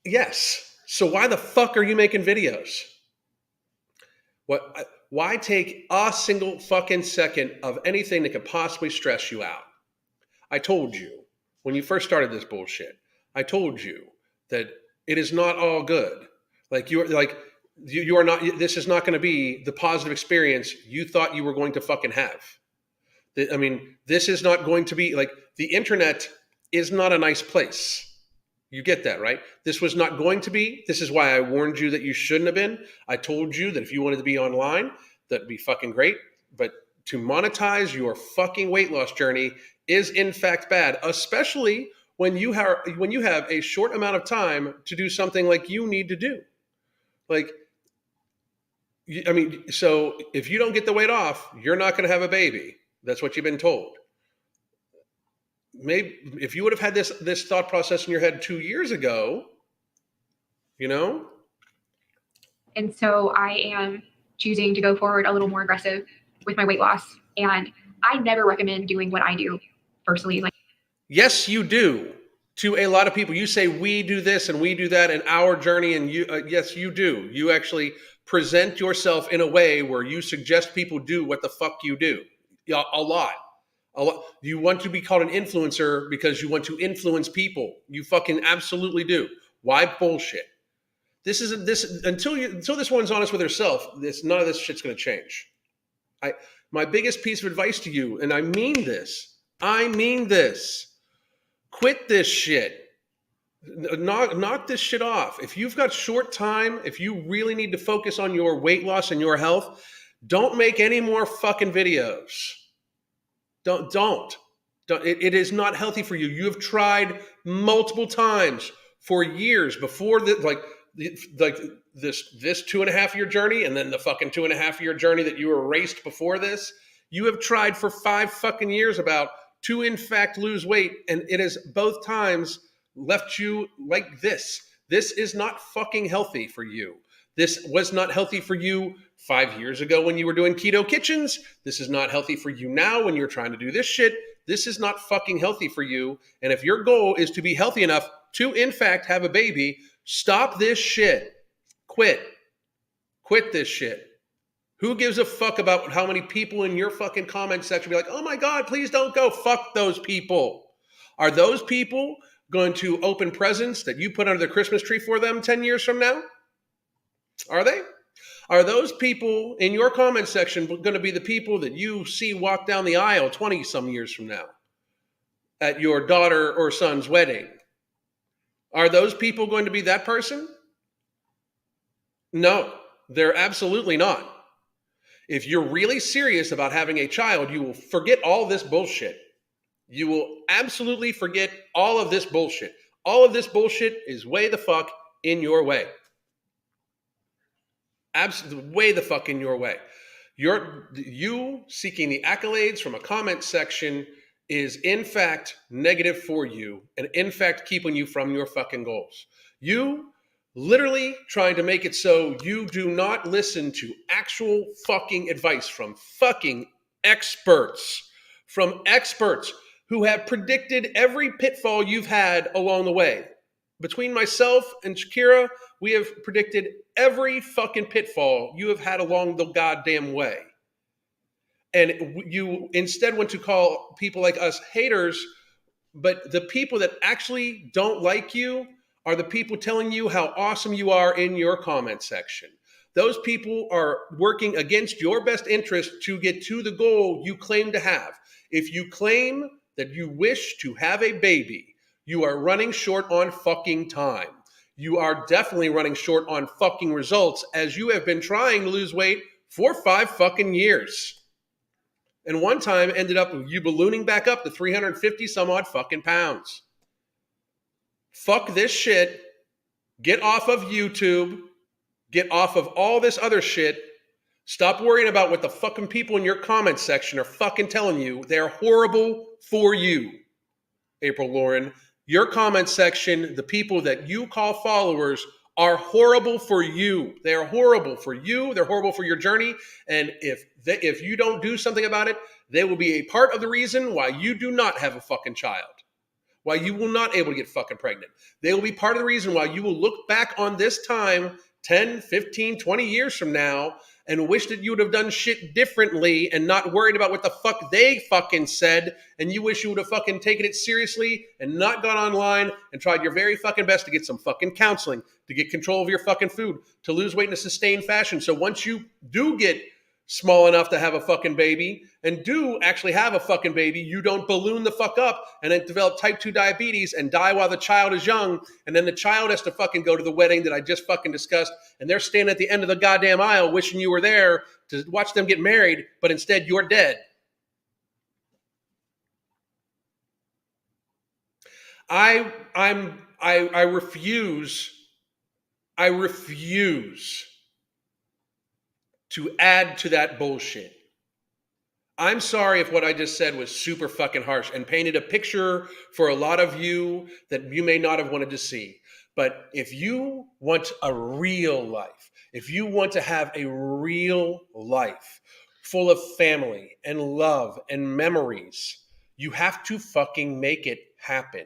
yes. So why the fuck are you making videos? Why take a single fucking second of anything that could possibly stress you out? I told you when you first started this bullshit, I told you that it is not all good. Like, you are not, this is not going to be the positive experience you thought you were going to fucking have. I mean, this is not going to be, like, the internet is not a nice place. You get that, right? This was not going to be. This is why I warned you that you shouldn't have been. I told you that if you wanted to be online, that'd be fucking great. But to monetize your fucking weight loss journey is in fact bad, especially when you have a short amount of time to do something like you need to do. Like, I mean, so if you don't get the weight off, you're not going to have a baby. That's what you've been told. Maybe if you would have had this thought process in your head 2 years ago, you know? And so I am choosing to go forward a little more aggressive with my weight loss. And I never recommend doing what I do personally. Like, yes, you do. To a lot of people, you say we do this and we do that in our journey, and yes, you do. You actually present yourself in a way where you suggest people do what the fuck you do. A lot. You want to be called an influencer because you want to influence people. You fucking absolutely do. Why bullshit? Until this woman's honest with herself, none of this shit's going to change. My biggest piece of advice to you, and I mean this, quit this shit. Knock this shit off. If you've got short time, if you really need to focus on your weight loss and your health, don't make any more fucking videos. Don't. It is not healthy for you. You have tried multiple times for years before this 2.5-year journey, and then the fucking 2.5-year journey that you erased before this. You have tried for 5 fucking years to in fact lose weight, and it has both times left you like this. This is not fucking healthy for you. This was not healthy for you 5 years ago when you were doing keto kitchens. This is not healthy for you now when you're trying to do this shit. This is not fucking healthy for you. And if your goal is to be healthy enough to, in fact, have a baby, stop this shit. Quit this shit. Who gives a fuck about how many people in your fucking comment section be like, oh my God, please don't go. Fuck those people. Are those people going to open presents that you put under the Christmas tree for them 10 years from now? Are they? Are those people in your comment section going to be the people that you see walk down the aisle 20 some years from now at your daughter or son's wedding? Are those people going to be that person? No, they're absolutely not. If you're really serious about having a child, you will forget all this bullshit. You will absolutely forget all of this bullshit. All of this bullshit is way the fuck in your way. Absolutely way the fuck in your way. You seeking the accolades from a comment section is in fact negative for you and in fact keeping you from your fucking goals. You literally trying to make it so you do not listen to actual fucking advice from fucking experts, who have predicted every pitfall you've had along the way. Between myself and Shakira, we have predicted every fucking pitfall you have had along the goddamn way. And you instead want to call people like us haters, but the people that actually don't like you are the people telling you how awesome you are in your comment section. Those people are working against your best interest to get to the goal you claim to have. If you claim that you wish to have a baby, you are running short on fucking time. You are definitely running short on fucking results, as you have been trying to lose weight for 5 fucking years. And one time ended up with you ballooning back up to 350 some odd fucking pounds. Fuck this shit. Get off of YouTube. Get off of all this other shit. Stop worrying about what the fucking people in your comment section are fucking telling you. They're horrible for you, April Lauren. Your comment section, the people that you call followers, are horrible for you. They are horrible for you. They're horrible for your journey. And if you don't do something about it, they will be a part of the reason why you do not have a fucking child, why you will not able to get fucking pregnant. They will be part of the reason why you will look back on this time 10, 15, 20 years from now and wish that you would have done shit differently and not worried about what the fuck they fucking said. And you wish you would have fucking taken it seriously and not gone online and tried your very fucking best to get some fucking counseling, to get control of your fucking food, to lose weight in a sustained fashion. So once you do get small enough to have a fucking baby and do actually have a fucking baby, you don't balloon the fuck up and then develop type 2 diabetes and die while the child is young. And then the child has to fucking go to the wedding that I just fucking discussed. And they're standing at the end of the goddamn aisle wishing you were there to watch them get married, but instead you're dead. I refuse to add to that bullshit. I'm sorry if what I just said was super fucking harsh and painted a picture for a lot of you that you may not have wanted to see. But if you want a real life, if you want to have a real life full of family and love and memories, you have to fucking make it happen.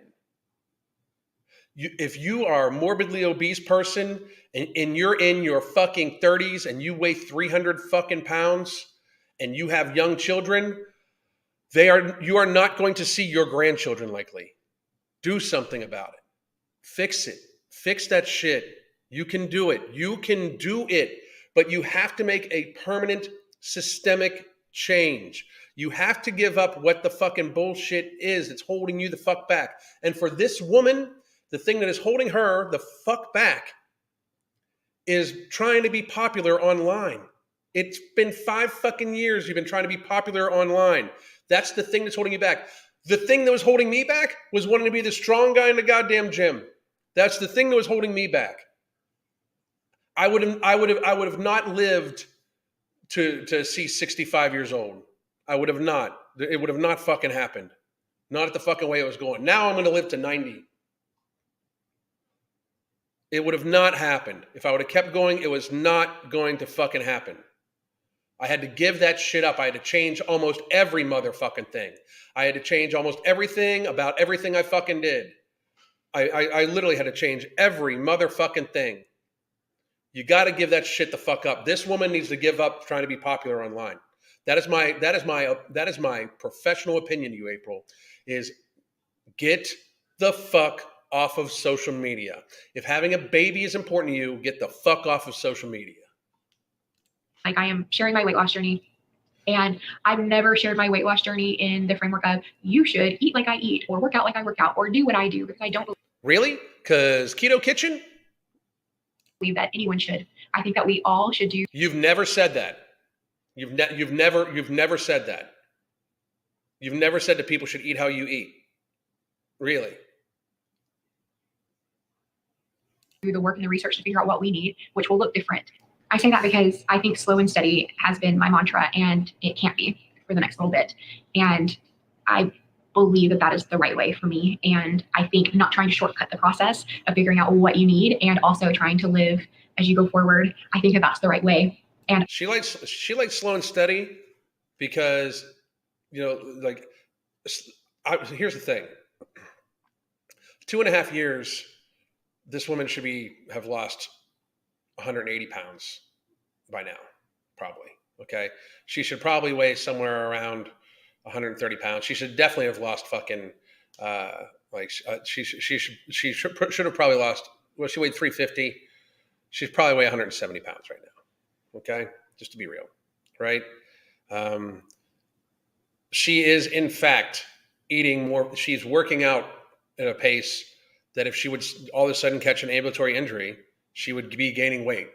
If you are a morbidly obese person and you're in your fucking 30s and you weigh 300 fucking pounds and you have young children, you are not going to see your grandchildren likely. Do something about it. Fix it. Fix that shit. You can do it. You can do it. But you have to make a permanent systemic change. You have to give up what the fucking bullshit is that's holding you the fuck back. And for this woman, the thing that is holding her the fuck back is trying to be popular online. It's been 5 fucking years you've been trying to be popular online. That's the thing that's holding you back. The thing that was holding me back was wanting to be the strong guy in the goddamn gym. That's the thing that was holding me back. I would have not lived to see 65 years old. I would have not. It would have not fucking happened. Not at the fucking way it was going. Now I'm going to live to 90. It would have not happened. If I would have kept going, it was not going to fucking happen. I had to give that shit up. I had to change almost every motherfucking thing. I had to change almost everything about everything I fucking did. I literally had to change every motherfucking thing. You got to give that shit the fuck up. This woman needs to give up trying to be popular online. That is my professional opinion to you, April, is get the fuck off of social media. If having a baby is important to you, get the fuck off of social media. Like, I am sharing my weight loss journey, and I've never shared my weight loss journey in the framework of you should eat like I eat, or work out like I work out, or do what I do, because I don't Really? Because Keto Kitchen? believe that anyone should. I think that we all should do. You've never said that. You've never said that. You've never said that people should eat how you eat. Really? Do the work and the research to figure out what we need, which will look different. I say that because I think slow and steady has been my mantra, and it can't be for the next little bit. And I believe that that is the right way for me. And I think not trying to shortcut the process of figuring out what you need, and also trying to live as you go forward, I think that that's the right way. And she likes slow and steady because, like, here's the thing. 2.5 years, this woman should have lost 180 pounds by now, probably. Okay. She should probably weigh somewhere around 130 pounds. She should definitely have lost fucking, she should have probably lost, well, she weighed 350. She's probably weigh 170 pounds right now. Okay. Just to be real. Right. She is in fact eating more. She's working out at a pace that if she would all of a sudden catch an ambulatory injury, she would be gaining weight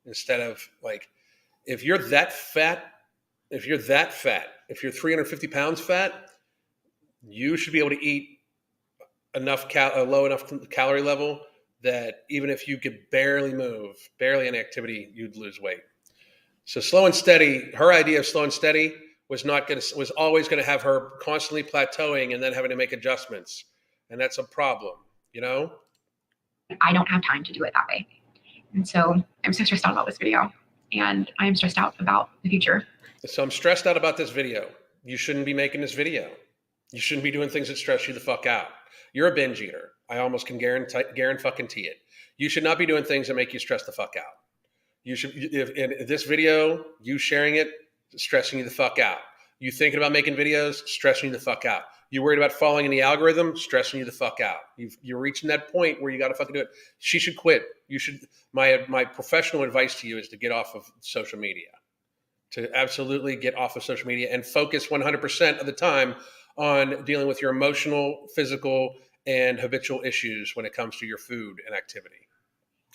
instead of, like, if you're that fat, if you're 350 pounds fat, you should be able to eat a low enough calorie level that even if you could barely move, barely any activity, you'd lose weight. So slow and steady, her idea of slow and steady was always going to have her constantly plateauing and then having to make adjustments. And that's a problem, I don't have time to do it that way. And so I'm so stressed out about this video, and I'm stressed out about the future. So I'm stressed out about this video. You shouldn't be making this video. You shouldn't be doing things that stress you the fuck out. You're a binge eater. I almost can guarantee it. You should not be doing things that make you stress the fuck out. You should, if in this video, you sharing it, stressing you the fuck out. You thinking about making videos, stressing you the fuck out. You worried about falling in the algorithm, stressing you the fuck out. You're reaching that point where you got to fucking do it. She should quit. You should. My professional advice to you is to get off of social media. To absolutely get off of social media and focus 100% of the time on dealing with your emotional, physical, and habitual issues when it comes to your food and activity.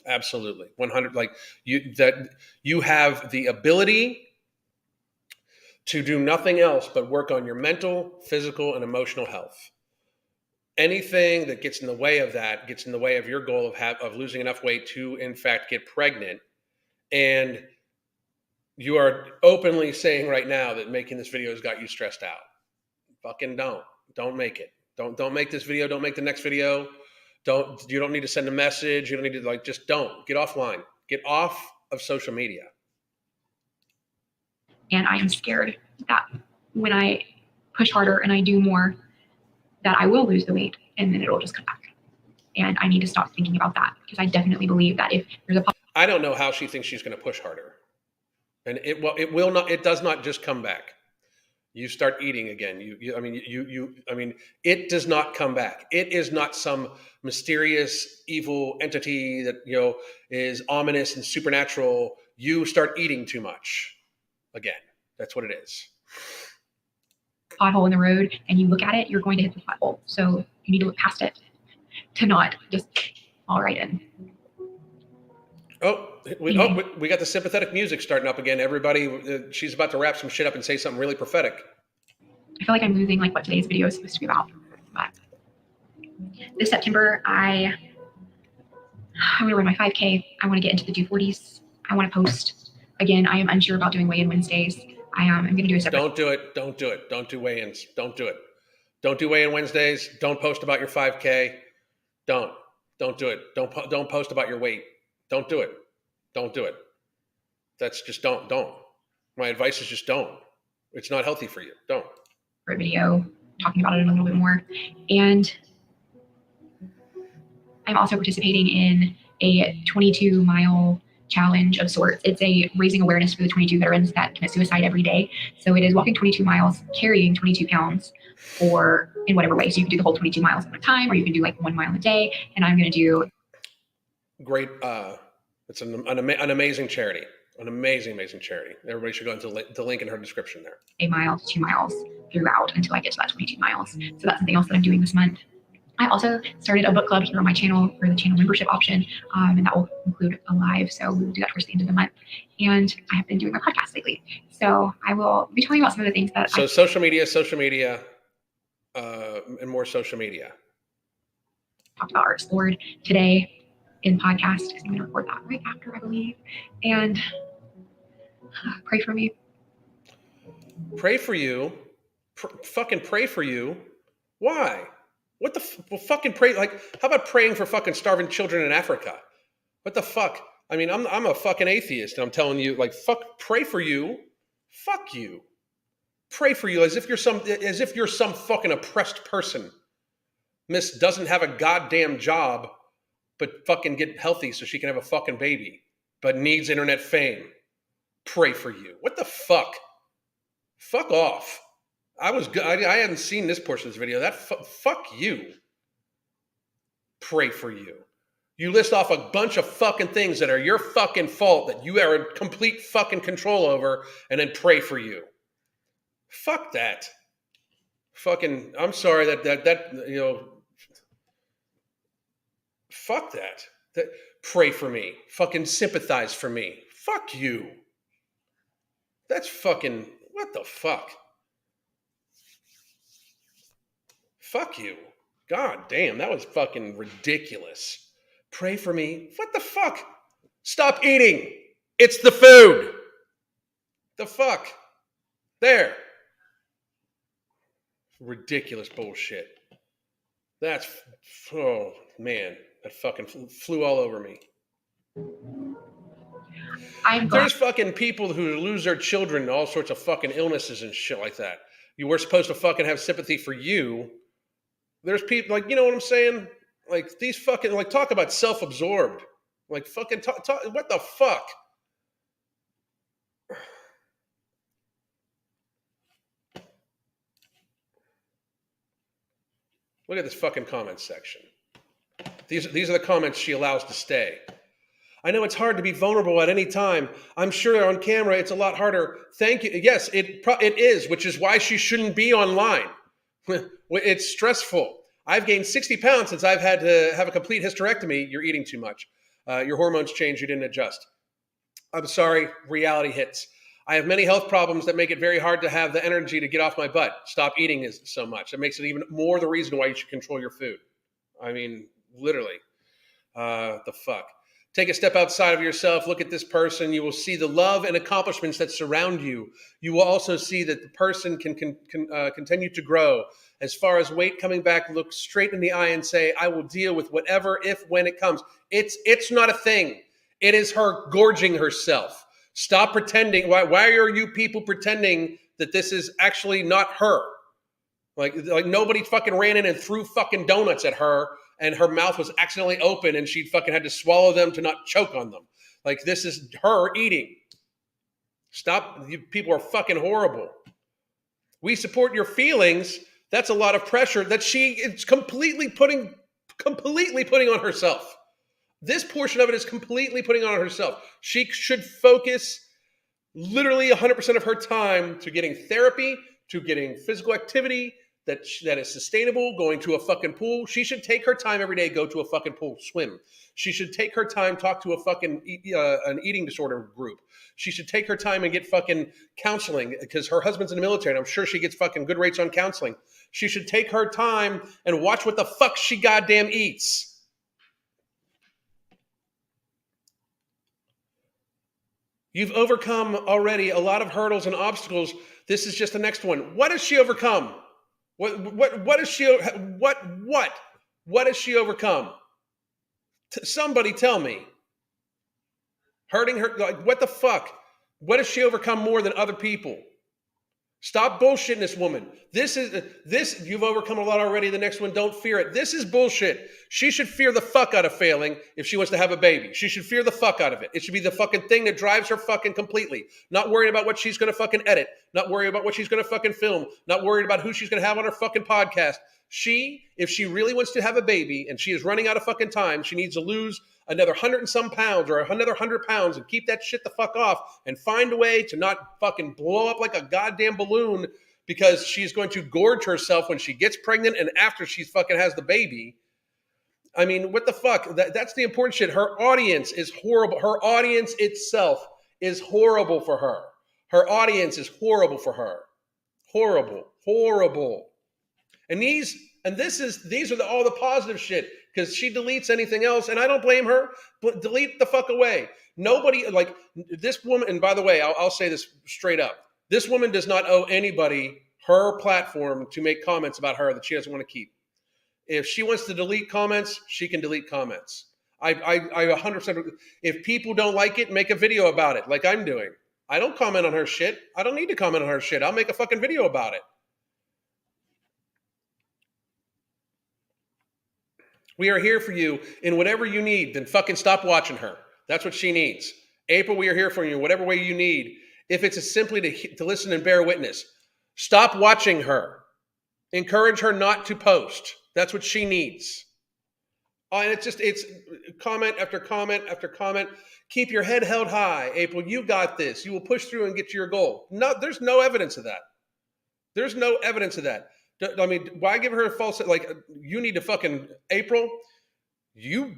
Absolutely. 100. Like, you have the ability to do nothing else but work on your mental, physical, and emotional health. Anything that gets in the way of that gets in the way of your goal of losing enough weight to, in fact, get pregnant. And you are openly saying right now that making this video has got you stressed out. Fucking don't make it. Don't make this video. Don't make the next video. You don't need to send a message. You don't need to, just don't. Get offline. Get off of social media. And I am scared that when I push harder and I do more, that I will lose the weight and then it'll just come back. And I need to stop thinking about that, because I definitely believe that if there's a I don't know how she thinks she's going to push harder. And it will not. It does not just come back. You start eating again. It does not come back. It is not some mysterious evil entity that is ominous and supernatural. You start eating too much again. That's what it is. Pothole in the road, and you look at it, you're going to hit the pothole. So you need to look past it to not just fall right in. We got the sympathetic music starting up again. Everybody, she's about to wrap some shit up and say something really prophetic. I feel like I'm losing what today's video is supposed to be about. But this September, I'm going to run my 5K. I want to get into the 240s. I want to post. Again, I am unsure about doing weigh-in Wednesdays. I'm going to do a separate. Don't do it. Don't do it. Don't do weigh-ins. Don't do it. Don't do weigh-in Wednesdays. Don't post about your 5K. Don't do it. Don't post about your weight. Don't do it. Don't do it. That's just don't. My advice is just don't. It's not healthy for you. Don't. For a video talking about it a little bit more. And I'm also participating in a 22-mile challenge of sorts. It's a raising awareness for the 22 veterans that commit suicide every day. So it is walking 22 miles, carrying 22 pounds, or in whatever way. So you can do the whole 22 miles at a time, or you can do like 1 mile a day. And I'm going to do great. It's an amazing charity. An amazing charity. Everybody should go into the link in her description there. 1 mile to 2 miles throughout until I get to that 22 miles. So that's something else that I'm doing this month. I also started a book club here on my channel for the channel membership option, and that will include a live. So we will do that towards the end of the month. And I have been doing my podcast lately. So I will be telling you about some of the things that social media, and more social media. Talked about or explored today in podcast. I'm going to record that right after, I believe. And pray for me. Pray for you? Fucking pray for you? Why? What the well, fucking pray? Like, how about praying for fucking starving children in Africa? What the fuck? I mean, I'm a fucking atheist, and I'm telling you, like, fuck, pray for you. Fuck you. Pray for you as if you're some fucking oppressed person. Miss doesn't have a goddamn job, but fucking get healthy so she can have a fucking baby, but needs internet fame. Pray for you. What the fuck? Fuck off. I hadn't seen this portion of this video. Fuck you. Pray for you. You list off a bunch of fucking things that are your fucking fault that you are in complete fucking control over, and then pray for you. Fuck that. Fucking, I'm sorry that you know. Fuck that. Pray for me. Fucking sympathize for me. Fuck you. That's fucking, what the fuck? Fuck you. God damn, that was fucking ridiculous. Pray for me. What the fuck? Stop eating. It's the food. The fuck? There. Ridiculous bullshit. That's, oh man, that fucking flew all over me. There's fucking people who lose their children to all sorts of fucking illnesses and shit like that. You were supposed to fucking have sympathy for you. There's people, like, you know what I'm saying? Like, these fucking, like, talk about self-absorbed. Like, fucking talk, what the fuck? Look at this fucking comment section. These are the comments she allows to stay. I know it's hard to be vulnerable at any time. I'm sure on camera it's a lot harder. Thank you. Yes, it is, which is why she shouldn't be online. It's stressful. I've gained 60 pounds since I've had to have a complete hysterectomy. You're eating too much. Your hormones changed. You didn't adjust. I'm sorry. Reality hits. I have many health problems that make it very hard to have the energy to get off my butt. Stop eating so much. It makes it even more the reason why you should control your food. I mean, literally. The fuck. Take a step outside of yourself. Look at this person. You will see the love and accomplishments that surround you. You will also see that the person can continue to grow. As far as weight coming back, look straight in the eye and say, I will deal with whatever, if, when it comes. It's not a thing. It is her gorging herself. Stop pretending. Why are you people pretending that this is actually not her? Like nobody fucking ran in and threw fucking donuts at her, and her mouth was accidentally open and she fucking had to swallow them to not choke on them. Like, this is her eating. Stop. You people are fucking horrible. We support your feelings. That's a lot of pressure that she is completely putting on herself. This portion of it is completely putting on herself. She should focus literally 100% of her time to getting therapy, to getting physical activity that is sustainable, going to a fucking pool. She should take her time every day, go to a fucking pool, swim. She should take her time, talk to a fucking an eating disorder group. She should take her time and get fucking counseling, because her husband's in the military and I'm sure she gets fucking good rates on counseling. She should take her time and watch what the fuck she goddamn eats. You've overcome already a lot of hurdles and obstacles. This is just the next one. What has she overcome? What has she overcome? Somebody tell me. Hurting her, like, what the fuck? What has she overcome more than other people? Stop bullshitting this woman. This you've overcome a lot already. The next one, don't fear it. This is bullshit. She should fear the fuck out of failing if she wants to have a baby. She should fear the fuck out of it. It should be the fucking thing that drives her fucking completely. Not worrying about what she's gonna fucking edit. Not worrying about what she's gonna fucking film. Not worried about who she's gonna have on her fucking podcast. If she really wants to have a baby and she is running out of fucking time, she needs to lose another 100 and some pounds or another 100 pounds and keep that shit the fuck off and find a way to not fucking blow up like a goddamn balloon because she's going to gorge herself when she gets pregnant and after she fucking has the baby. I mean, what the fuck? That's the important shit. Her audience is horrible. Her audience itself is horrible for her. Her audience is horrible for her. Horrible. Horrible. And these are all the positive shit because she deletes anything else, and I don't blame her. But delete the fuck away. Nobody like this woman. And by the way, I'll say this straight up: this woman does not owe anybody her platform to make comments about her that she doesn't want to keep. If she wants to delete comments, she can delete comments. I 100%. If people don't like it, make a video about it, like I'm doing. I don't comment on her shit. I don't need to comment on her shit. I'll make a fucking video about it. We are here for you in whatever you need. Then fucking stop watching her. That's what she needs. April, we are here for you in whatever way you need. If it's simply to listen and bear witness, stop watching her. Encourage her not to post. That's what she needs. And it's comment after comment after comment. Keep your head held high. April, you got this. You will push through and get to your goal. No, there's no evidence of that. There's no evidence of that. I mean, why give her a false, like, you need to fucking, April, you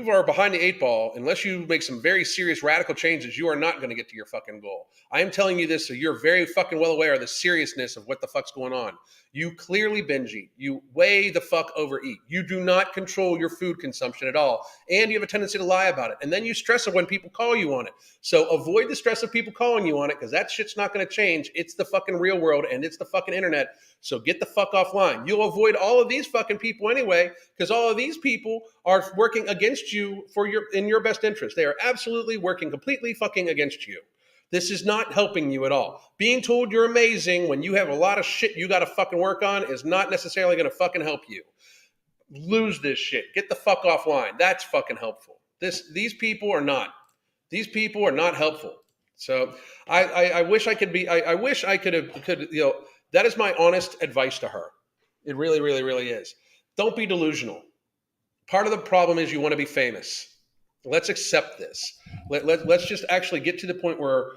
are behind the eight ball. Unless you make some very serious radical changes, you are not going to get to your fucking goal. I am telling you this so you're very fucking well aware of the seriousness of what the fuck's going on. You clearly binge eat. You way the fuck overeat. You do not control your food consumption at all. And you have a tendency to lie about it. And then you stress it when people call you on it. So avoid the stress of people calling you on it because that shit's not going to change. It's the fucking real world and it's the fucking internet. So get the fuck offline. You'll avoid all of these fucking people anyway because all of these people are working against you in your best interest. They are absolutely working completely fucking against you. This is not helping you at all. Being told you're amazing when you have a lot of shit you got to fucking work on is not necessarily going to fucking help you. Lose this shit. Get the fuck offline. That's fucking helpful. These people are not. These people are not helpful. So I wish I could be. I wish I could. That is my honest advice to her. It really, really, really is. Don't be delusional. Part of the problem is you want to be famous. Let's accept this. Let's just actually get to the point where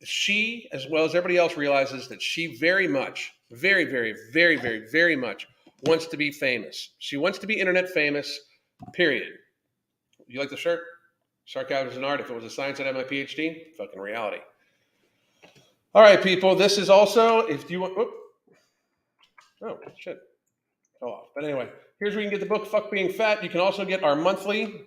she, as well as everybody else, realizes that she very much, very, very, very, very, very much wants to be famous. She wants to be internet famous, period. You like the shirt? Sarcasm is an art. If it was a science, I'd have my PhD. Fucking reality. All right, people. This is also, if you want, oh, shit. Fell off. But anyway, here's where you can get the book, Fuck Being Fat. You can also get our monthly,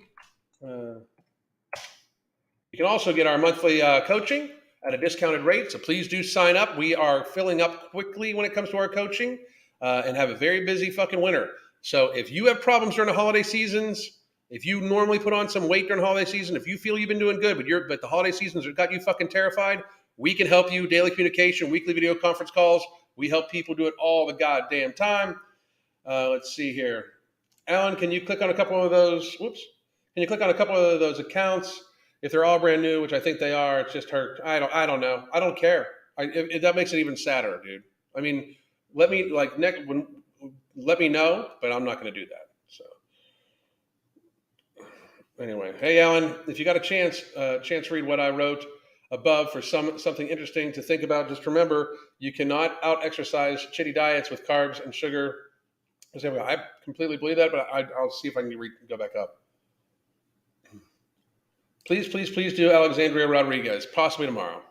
coaching at a discounted rate. So please do sign up. We are filling up quickly when it comes to our coaching and have a very busy fucking winter. So if you have problems during the holiday seasons, if you normally put on some weight during the holiday season, if you feel you've been doing good, but the holiday seasons have got you fucking terrified, we can help you. Daily communication, weekly video conference calls. We help people do it all the goddamn time. Let's see here. Alan, can you click on a couple of those? Whoops. Can you click on a couple of those accounts? If they're all brand new, which I think they are, it's just her. I don't know. I don't care. That makes it even sadder, dude. I mean, let me know, but I'm not going to do that. So anyway, hey Alan, if you got a chance to read what I wrote above for something interesting to think about, just remember you cannot out-exercise shitty diets with carbs and sugar. I completely believe that, but I'll see if I can go back up. Please, please, please do Alexandria Rodriguez, possibly tomorrow.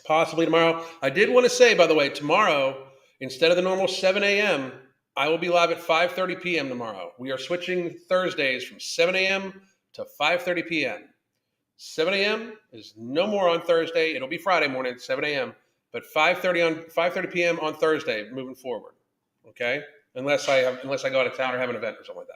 I did want to say, by the way, tomorrow, instead of the normal 7 a.m., I will be live at 5:30 p.m. tomorrow. We are switching Thursdays from 7 a.m. to 5:30 p.m. 7 a.m. is no more on Thursday. It'll be Friday morning at 7 a.m., but 5:30 p.m. on Thursday moving forward. Okay? Unless I go out of town or have an event or something like that.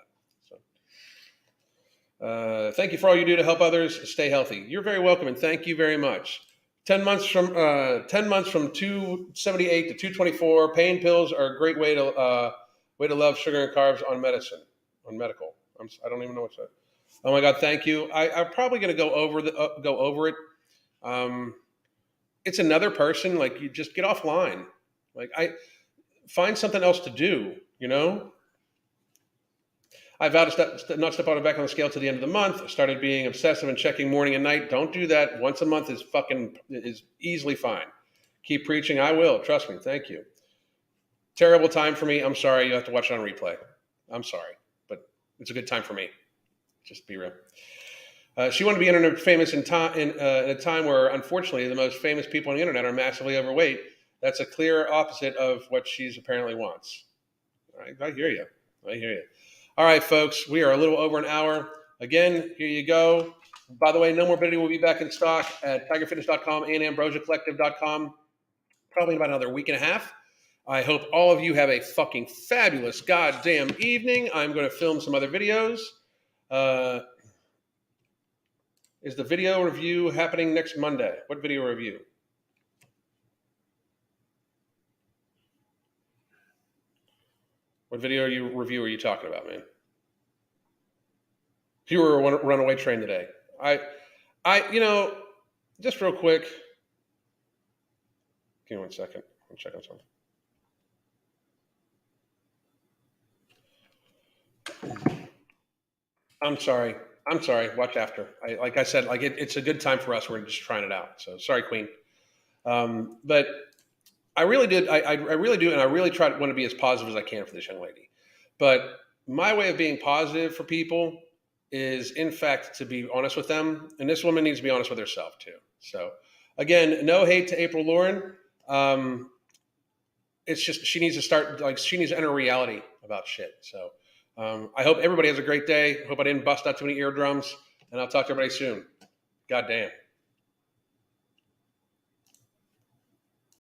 Thank you for all you do to help others stay healthy. You're very welcome, and thank you very much. 10 months from 278 to 224. Pain pills are a great way to love sugar and carbs on medicine, on medical. I don't even know what's that. Oh my God, thank you. I'm probably going to go over it. Um, it's another person. Like, you just get offline. Like, I find something else to do. You know, I vowed to not step on it back on the scale to the end of the month. I started being obsessive and checking morning and night. Don't do that. Once a month is easily fine. Keep preaching. I will. Trust me. Thank you. Terrible time for me. I'm sorry. You have to watch it on replay. I'm sorry, but it's a good time for me. Just be real. She wanted to be internet famous in a time where, unfortunately, the most famous people on the internet are massively overweight. That's a clear opposite of what she's apparently wants. I hear you. I hear you. All right, folks, we are a little over an hour. Again, here you go. By the way, No Morbidity will be back in stock at tigerfitness.com and ambrosiacollective.com probably in about another week and a half. I hope all of you have a fucking fabulous goddamn evening. I'm going to film some other videos. Is the video review happening next Monday? What video review? What video review are you talking about, man? You were a runaway train today. Just real quick. Give me 1 second. I'm checking something. I'm sorry. Watch after. Like I said, it's a good time for us. We're just trying it out. So sorry, Queen. But I really did. I really do, and I really want to be as positive as I can for this young lady. But my way of being positive for people is, in fact, to be honest with them. And this woman needs to be honest with herself too. So, again, no hate to April Lauren. It's just she needs to enter reality about shit. So, I hope everybody has a great day. Hope I didn't bust out too many eardrums, and I'll talk to everybody soon. God damn.